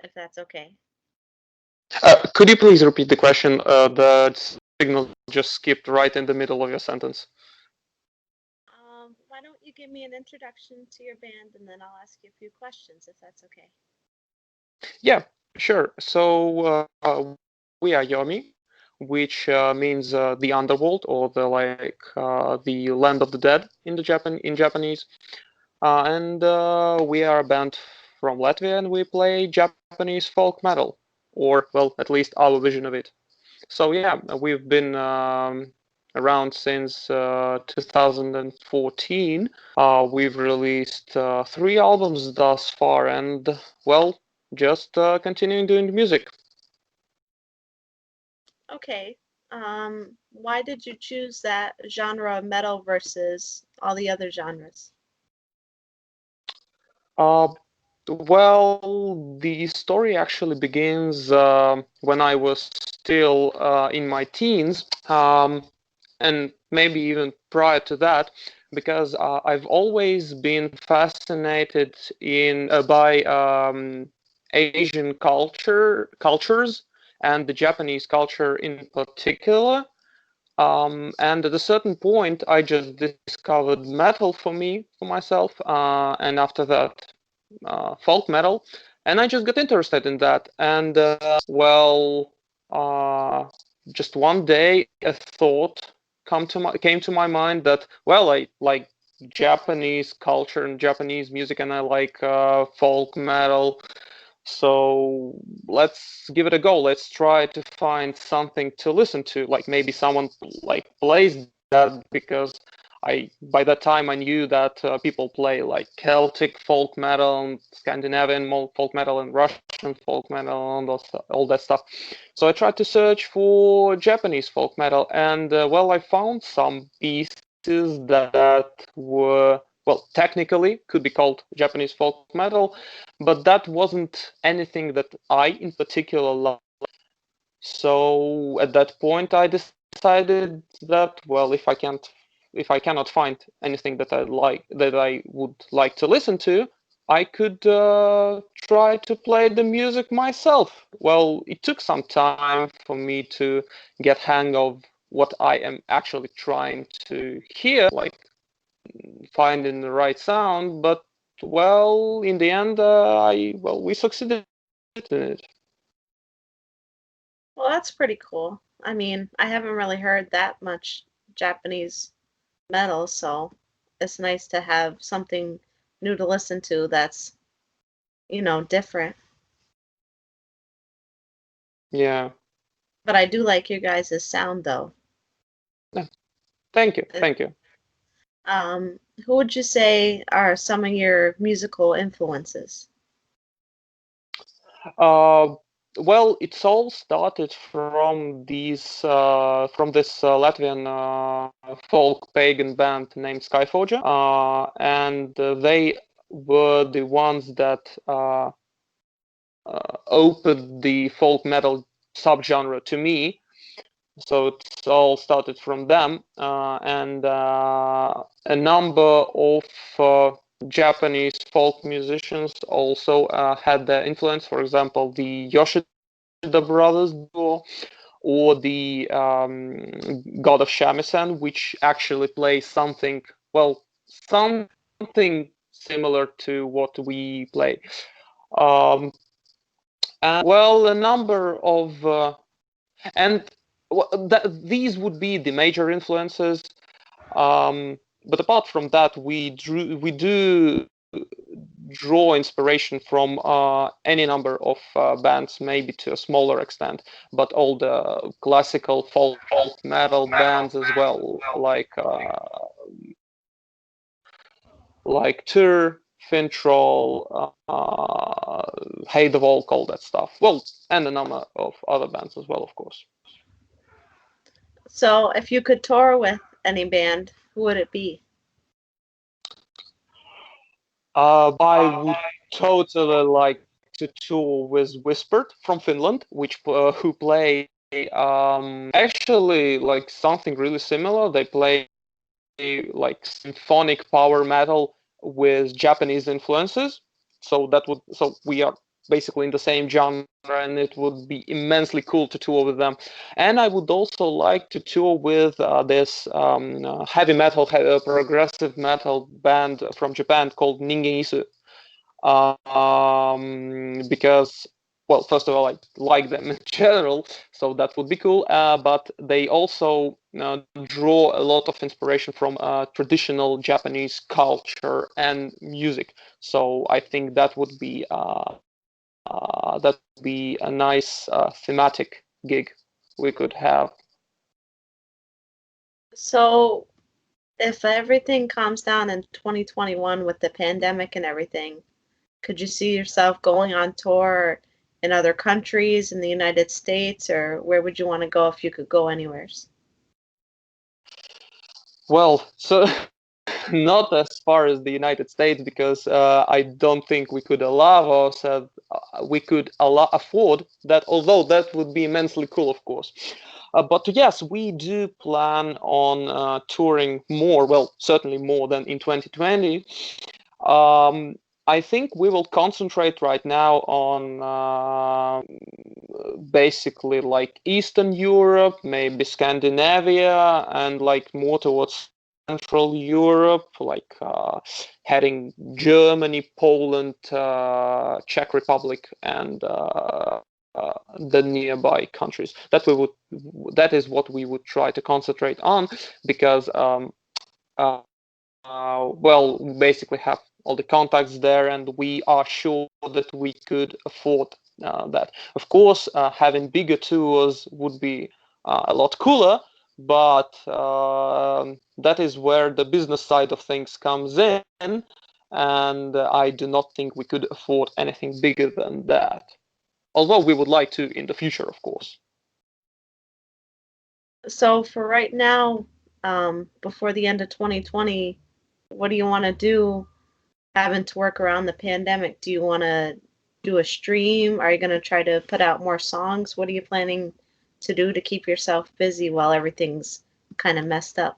if that's okay. Could you please repeat the question? The signal just skipped right in the middle of your sentence. Why don't you give me an introduction to your band and then I'll ask you a few questions if that's okay. Yeah, sure. So we are Yomi, which means the underworld or the land of the dead in Japanese. And we are a band from Latvia, and we play Japanese folk metal, or well, at least our vision of it. So yeah, we've been around since 2014. We've released 3 albums thus far, and well, just continuing doing music. Okay. Why did you choose that genre of metal versus all the other genres? Uh, well, the story actually begins when I was still in my teens, and maybe even prior to that, because I've always been fascinated in by Asian cultures and the Japanese culture in particular. And at a certain point, I just discovered metal for myself, and after that, folk metal, and I just got interested in that. And well, uh, just one day, a thought came to my mind that well, I like Japanese culture and Japanese music, and I like folk metal. So let's give it a go. Let's try to find something to listen to. Like maybe someone like plays that because I by that time I knew that people play like Celtic folk metal and Scandinavian folk metal and Russian folk metal and all that stuff. So I tried to search for Japanese folk metal, and well, I found some pieces that were well technically could be called Japanese folk metal, but that wasn't anything that I in particular loved. So at that point, I decided that well, if I cannot find anything that I would like to listen to, I could try to play the music myself. Well, it took some time for me to get hang of what I am actually trying to hear, like finding the right sound. But well, in the end, we succeeded in it. Well, that's pretty cool. I mean, I haven't really heard that much Japanese metal, so it's nice to have something new to listen to that's, different. Yeah. But I do like your guys' sound though. Yeah. Thank you. Uh, Thank you. who would you say are some of your musical influences? Uh, well, it's all started from this Latvian folk pagan band named Skyforger, and they were the ones that opened the folk metal subgenre to me. So it's all started from them, and a number of Japanese folk musicians also had their influence. For example, the Yoshida brothers duo, or the God of Shamisen, which actually plays something similar to what we play. Um, and well, a number of and these would be the major influences. But apart from that, we do draw inspiration from any number of bands, maybe to a smaller extent, but all the classical folk metal bands as well, like Tur, Fintroll, Hey the Volk, all that stuff. Well, and a number of other bands as well, of course. So, if you could tour with any band, who would it be? I would totally like to tour with Whispered from Finland, which who play actually like something really similar. They play like symphonic power metal with Japanese influences. So we are basically in the same genre, and it would be immensely cool to tour with them. And I would also like to tour with this heavy metal, progressive metal band from Japan called Ningen, because, well, first of all, I like them in general, so that would be cool. But they also draw a lot of inspiration from traditional Japanese culture and music. So I think that would be a nice thematic gig we could have. So, if everything calms down in 2021 with the pandemic and everything, could you see yourself going on tour in other countries in the United States, or where would you want to go if you could go anywheres? Well, so not as far as the United States, because I don't think we could allow ourselves, afford that, although that would be immensely cool, of course. But yes, we do plan on touring more, well, certainly more than in 2020. Um, I think we will concentrate right now on basically like Eastern Europe, maybe Scandinavia, and like more towards Central Europe, like heading Germany, Poland, Czech Republic, and the nearby countries. That is what we would try to concentrate on, because uh, well, we basically have all the contacts there, and we are sure that we could afford that. Of course, having bigger tours would be a lot cooler, but that is where the business side of things comes in, and I do not think we could afford anything bigger than that. Although we would like to in the future, of course. So, for right now, before the end of 2020, what do you want to do having to work around the pandemic? Do you want to do a stream? Are you going to try to put out more songs? What are you planning to do to keep yourself busy while everything's kind of messed up?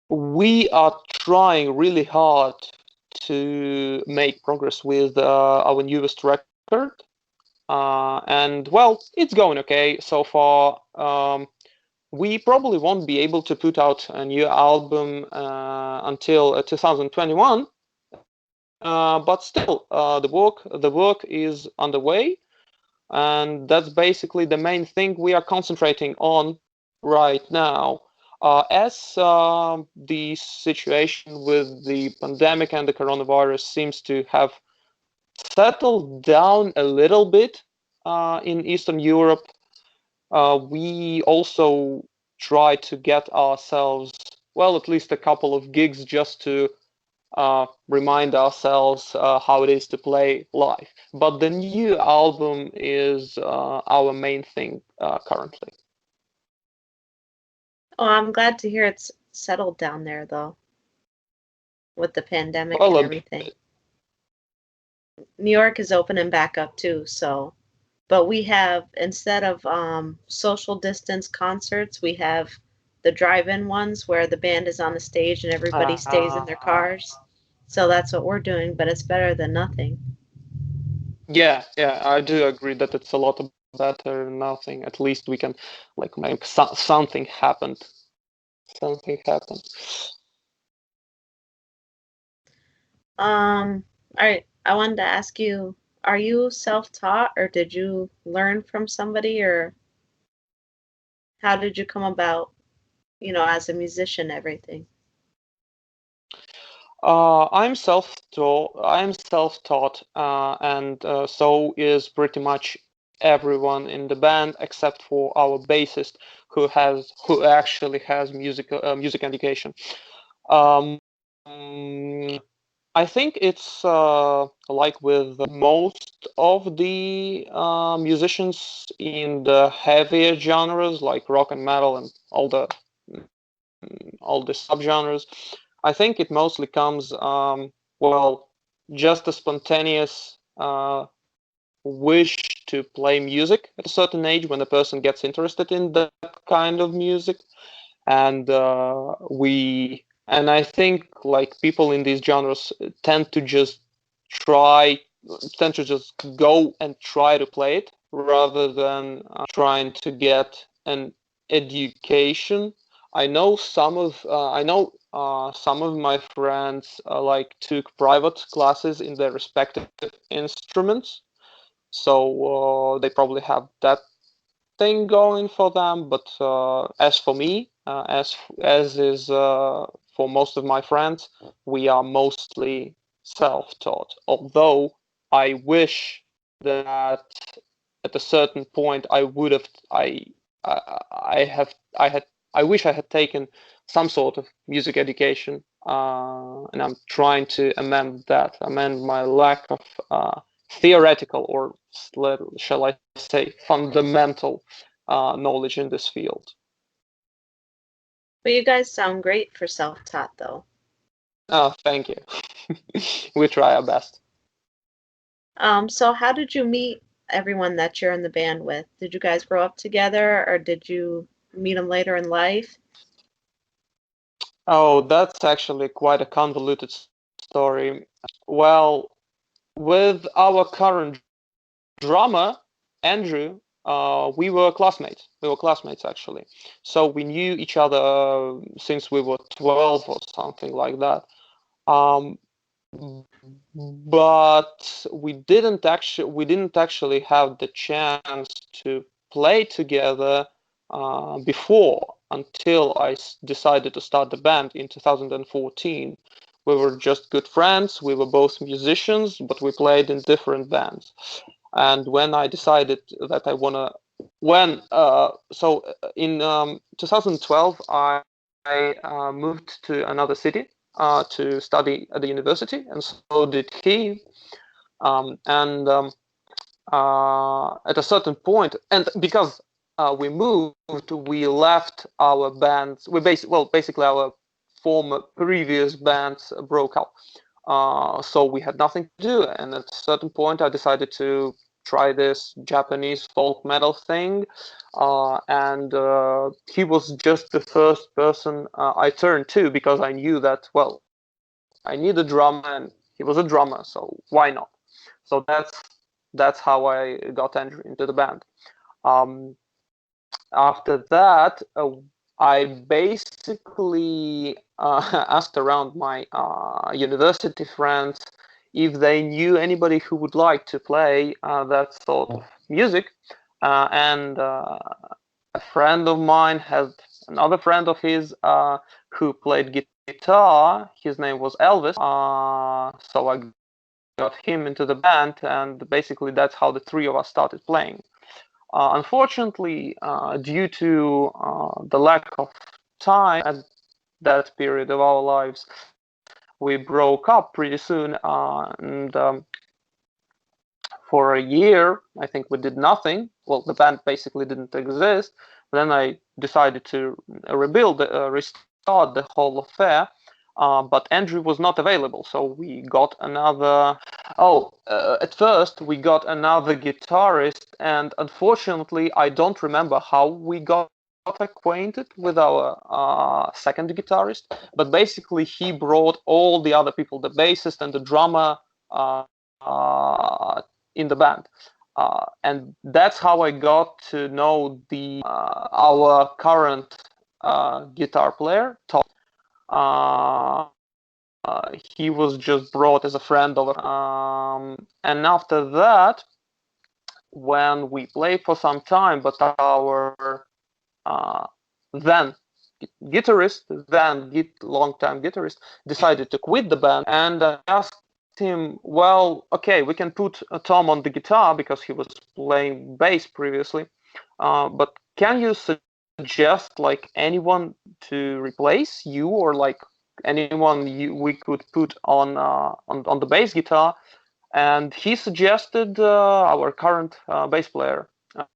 We are trying really hard to make progress with our newest record. And well, it's going okay so far. We probably won't be able to put out a new album until 2021, but still, the work is underway, and that's basically the main thing we are concentrating on right now. As the situation with the pandemic and the coronavirus seems to have settled down a little bit in Eastern Europe, we also try to get ourselves, well, at least a couple of gigs just to remind ourselves how it is to play live. But the new album is our main thing currently. Oh, I'm glad to hear it's settled down there, though, with the pandemic Well, and everything. New York is opening back up too, so but we have, instead of social distance concerts, we have the drive-in ones where the band is on the stage and everybody stays in their cars. So that's what we're doing, but it's better than nothing. yeah, yeah, I do agree that it's a lot better than nothing. At least we can like make something happen. Something happen. All right, I wanted to ask you, are you self-taught or did you learn from somebody, or how did you come about, as a musician, everything? I'm self-taught, and so is pretty much everyone in the band except for our bassist, who actually has music education. Um, I think it's like with most of the musicians in the heavier genres like rock and metal and all the subgenres. I think it mostly comes, well, just a spontaneous wish to play music at a certain age when a person gets interested in that kind of music. And I think like people in these genres tend to just tend to just go and try to play it rather than trying to get an education. I know some of my friends like took private classes in their respective instruments, so they probably have that thing going for them. But as for me, as is for most of my friends, we are mostly self-taught. Although I wish that at a certain point I would have I had I wish I had taken some sort of music education, and I'm trying to amend my lack of theoretical, or shall I say fundamental knowledge in this field. But you guys sound great for self-taught, though. Oh, thank you. We try our best. So how did you meet everyone that you're in the band with? Did you guys grow up together, or did you meet them later in life? Oh, that's actually quite a convoluted story. Well, with our current drummer, Andrew, we were classmates. We were classmates actually. So we knew each other since we were 12 or something like that. Um, but we didn't actually have the chance to play together before, until I decided to start the band in 2014. We were just good friends. We were both musicians, but we played in different bands. And when I decided that I wanna, when so in 2012, I moved to another city to study at the university, and so did he. And At a certain point, and because we moved, we left our bands. Basically our former previous bands broke up. So we had nothing to do, and at a certain point, I decided to try this Japanese folk metal thing, and he was just the first person I turned to, because I knew that, well, I need a drummer, and he was a drummer, so why not? So that's how I got Andrew into the band. Um, After that, I basically asked around my university friends if they knew anybody who would like to play that sort of music. And A friend of mine had another friend of his who played guitar. His name was Elvis. So I got him into the band, and basically that's how the three of us started playing. Unfortunately, due to the lack of time at that period of our lives, we broke up pretty soon, and for a year, I think we did nothing. Well, the band basically didn't exist. Then I decided to restart the whole affair. But Andrew was not available, so we got another. At first we got another guitarist, and unfortunately, I don't remember how we got acquainted with our second guitarist. But basically, he brought all the other people, the bassist and the drummer, uh, uh, in the band. And that's how I got to know the our current guitar player, Tom. Uh, he was just brought as a friend over. And after that, when we played for some time, but our uh, then guitarist, long-time guitarist, decided to quit the band, and I asked him, well, okay, we can put Tom on the guitar because he was playing bass previously, but can you suggest like anyone to replace you, or like anyone we could put on the bass guitar? And he suggested our current bass player,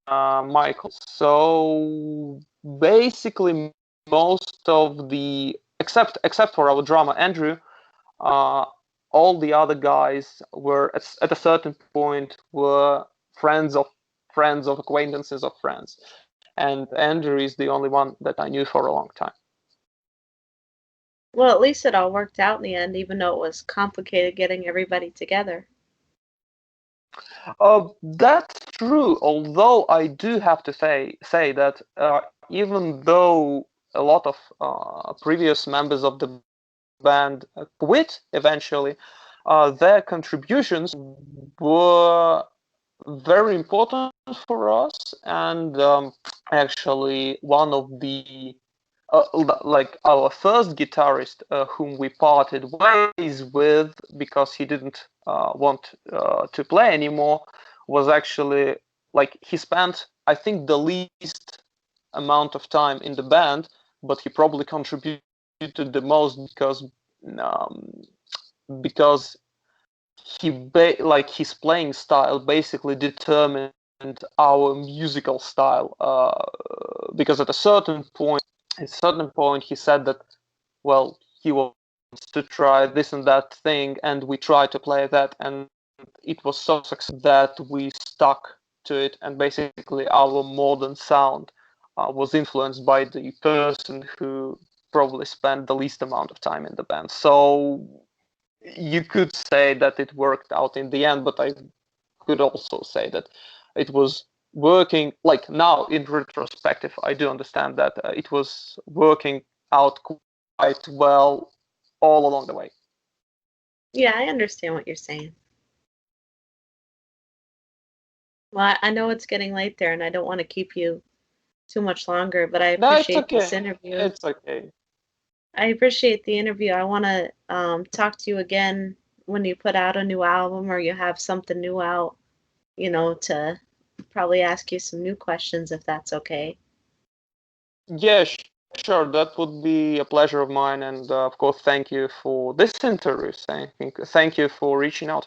Michael. So basically, most of the except for our drummer Andrew, uh, all the other guys were at a certain point were friends of acquaintances of friends, and Andrew is the only one that I knew for a long time. Well, at least it all worked out in the end, even though it was complicated getting everybody together. That's true. Although I do have to say that even though a lot of previous members of the band quit eventually, their contributions were very important for us, and actually one of the like our first guitarist whom we parted ways with because he didn't want to play anymore was actually like he spent I think the least amount of time in the band, but he probably contributed the most um, because like his playing style basically determined our musical style because at a certain point he said that well he wants to try this and that thing and we tried to play that and it was so successful that we stuck to it and basically our modern sound was influenced by the person who probably spent the least amount of time in the band. So you could say that it worked out in the end, but I could also say that it was working. Like now, in retrospective, I do understand that it was working out quite well all along the way. Yeah, I understand what you're saying. Well, I know it's getting late there, and I don't want to keep you too much longer, but I No, it's appreciate this okay. interview. It's okay. I appreciate the interview. I want to talk to you again when you put out a new album or you have something new out, to probably ask you some new questions if that's okay. Yeah, sure. That would be a pleasure of mine, and of course, thank you for this interview. Thank you for reaching out.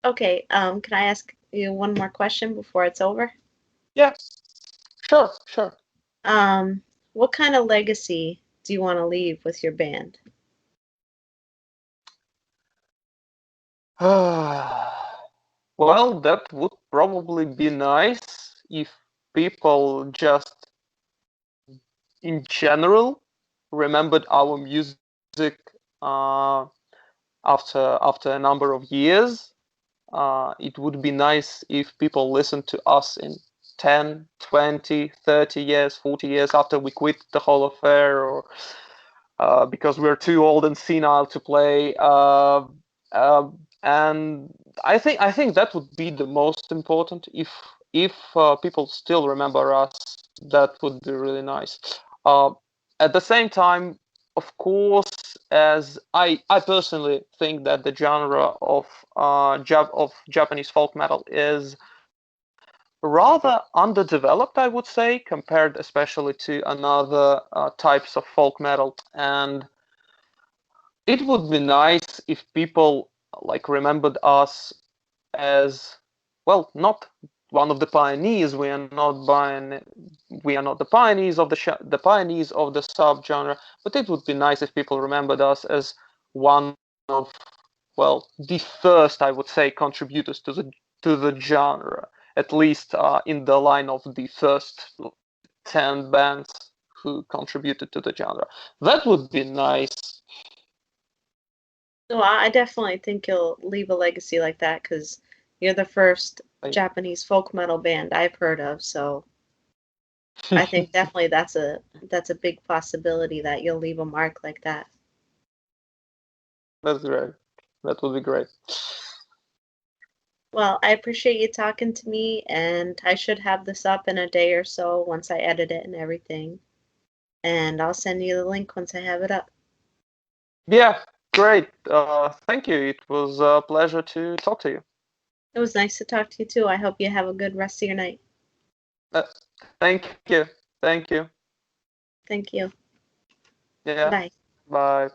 Okay, can I ask you one more question before it's over? Yeah, sure, sure. Um, what kind of legacy do you want to leave with your band? Well, that would probably be nice if people just in general remembered our music uh, after a number of years. It would be nice if people listened to us in 10, 20, 30 years, 40 years after we quit the whole affair, or because we're too old and senile to play. Uh, and I think that would be the most important. If people still remember us, that would be really nice. Uh, at the same time, of course, as I personally think that the genre of Japanese folk metal is rather underdeveloped, I would say, compared especially to another types of folk metal. And it would be nice if people like remembered us as well, not one of the pioneers. We are not the pioneers of the pioneers of the subgenre, but it would be nice if people remembered us as one of well the first, I would say, contributors to the genre, at least in the line of the first 10 bands who contributed to the genre. That would be nice. Well, I definitely think you'll leave a legacy like that because you're the first Japanese folk metal band I've heard of. So I think definitely that's a big possibility that you'll leave a mark like that. That's great. That would be great. Well, I appreciate you talking to me, and I should have this up in a day or so once I edit it and everything. And I'll send you the link once I have it up. Yeah, great. Thank you. It was a pleasure to talk to you. It was nice to talk to you too. I hope you have a good rest of your night. Uh, thank you. Thank you. Thank you. Yeah. Bye. Bye.